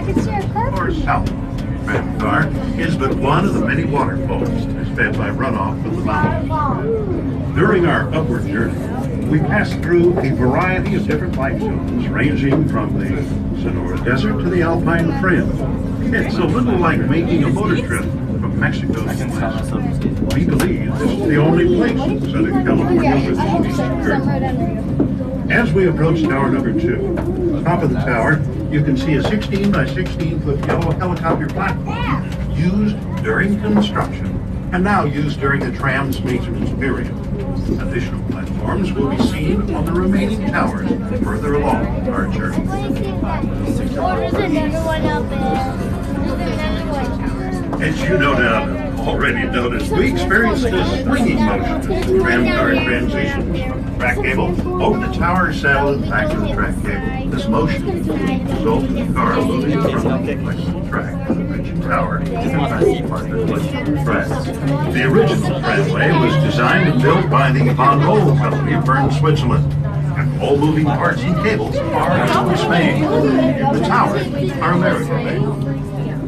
or south. Tram car is but one of the many waterfalls that is fed by runoff from the mountains. During our upward journey, we pass through a variety of different light zones, ranging from the Sonora Desert to the Alpine Tram. It's a little like making a motor trip from Mexico to Alaska. We believe this is the only place in Southern California where this can occur. As we approach tower number 2, top of the tower, you can see a 16 by 16 foot yellow helicopter platform used during construction and now used during the tram's maintenance period. Additional platforms will be seen on the remaining towers further along our journey. There's another one up there. There's another one. As you no doubt already noticed, we experienced a swinging motion as the tram car transitions from the track cable over the tower saddle and back to the track cable. This motion results in the car moving from the flexible track to the rigid tower to the track part of the flexible track. The original tramway was designed and built by the Von Roll Company of Bern, Switzerland. And all moving parts and cables are in Spain. The towers are American-made.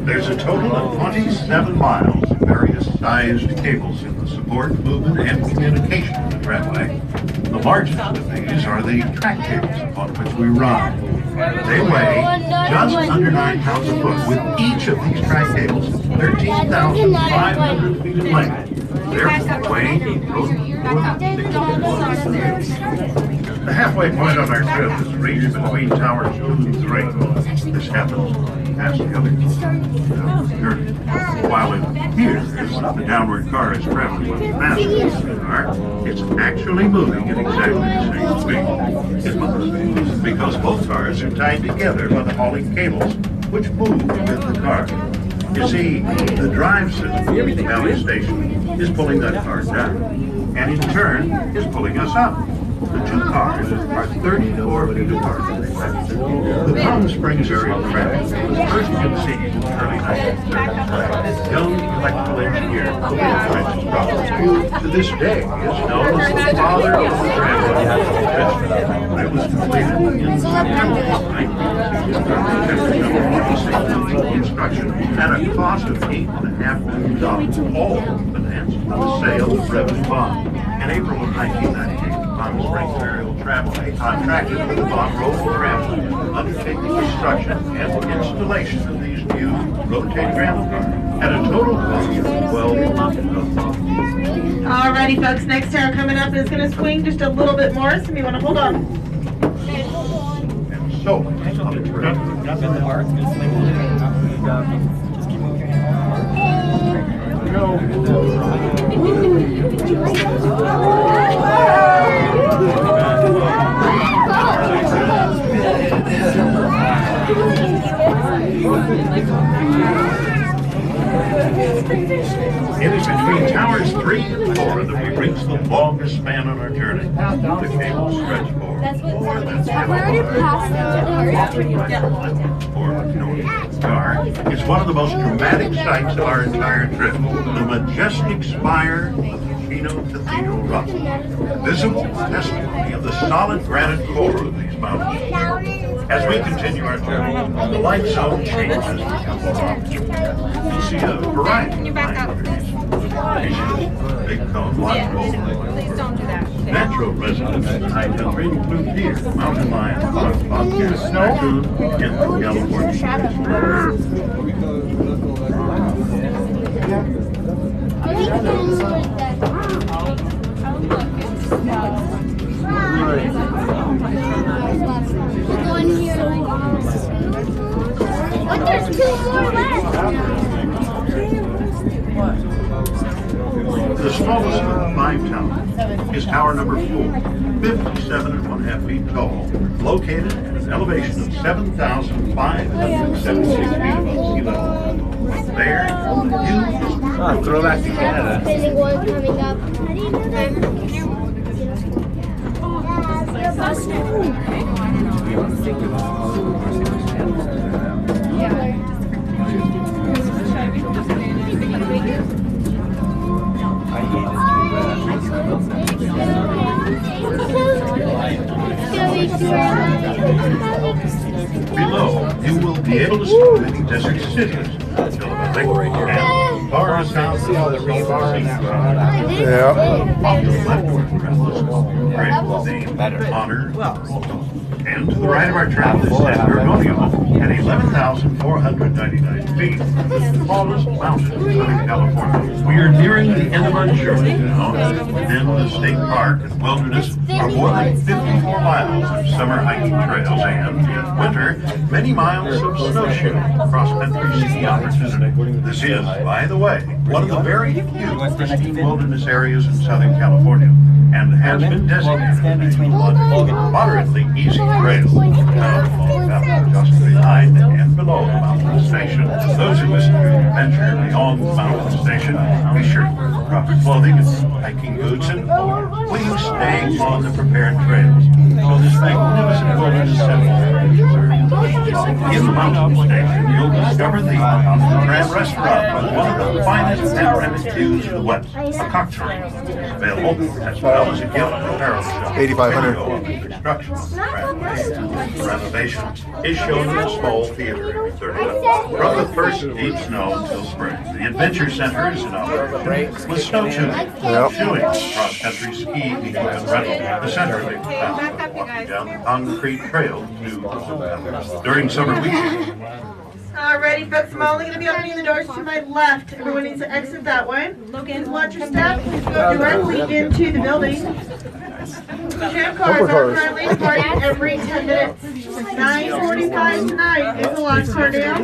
There's a total of 27 miles of various sized cables in the support, movement, and communication of the tramway. The largest of these are the track cables upon which we ride. They weigh just under 9 pounds a foot, with each of these track cables 13,500 feet in length. Therefore, weighing the halfway point on our trip is reached between towers 2 and 3. This happens past the other journey. While in here, the downward car is traveling with the faster car, it's actually moving at exactly the same speed. It moves because both cars are tied together by the hauling cables, which move with the car. You see, the drive system of the valley station is pulling that car down, and in turn is pulling us up. The two cars are 34 feet apart. The Palm Springs area of traffic was first conceived in the early 1930s. Young electrical engineer Francis Robert, to this day, is known as the father of the tram. It was completed in September of 1926 construction at a cost of $8.5 million, all financed by the sale of revenue bonds. In April of 1998, Palm Springs Aerial Tramway contracted with the Von Roll Tramway to undertake the construction and installation of these new rotating tram cars at a total cost of $12 million. Alrighty, folks, next tower coming up is going to swing just a little bit more, so you want to hold on. And so, on the trip. Jump in the bar, it's going to swing a little bit. Just keep moving your hand. It is between towers 3 and 4 that we reach the longest span on our journey. The cable stretch for more than 7 miles. Car is one of the most dramatic sights of our entire trip. The majestic spire of Chino Cathedral Rock. Visible testimony of the solid granite core of these mountains. As we continue our journey, the light zone changes to become more obvious. You'll see a variety of light big cone waterfall. Please don't do that. Natural residents in high country include deer, mountain lions, bobcats, raccoon, and the California. But there's 2 more left. The smallest of the 5 towers is tower number 4, 57.5 feet tall, located at an elevation of 7,576 feet above sea level. There, you Throwback to Canada. Big one coming up. Below, you will be able to see many desert cities, Philip and bars down See all the rebar in that road? Yeah. popular leftward travelers, great name, honor, and to the right of our travel is San Gorgonio at 11,499 feet, the tallest mountain in Southern California. We are nearing the end of our journey now. Within the state park and wilderness are more than 54 miles of summer hiking trails and, in winter, many miles of snowshoe cross-country ski opportunity. This is, by the way, one of the very few pristine wilderness areas in Southern California, and has been designated a moderately easy trail found just behind and below the mountain station. Those who wish to venture beyond the mountain station, be sure to wear proper clothing and hiking boots and please stay on the prepared trails. So this magnificent wilderness setting. In the mountain station, you'll discover the Tram restaurant with one of the finest panoramic views of the West, a cocktail available as well as a gift apparel shop. 8,500. Construction renovation is shown in the small theater every Thursday. From the first deep snow until spring, the Adventure Center is in operation with snow tuning, shoeing, cross-country ski equipment rental. The center may be found walking down the concrete trail to during summer weekends. Alrighty, folks, I'm only going to be opening the doors to my left. Everyone needs to exit that way. Please watch your step. Please go directly into the building. Tram cars are currently departing every 10 minutes. 9:45 tonight is the last car down.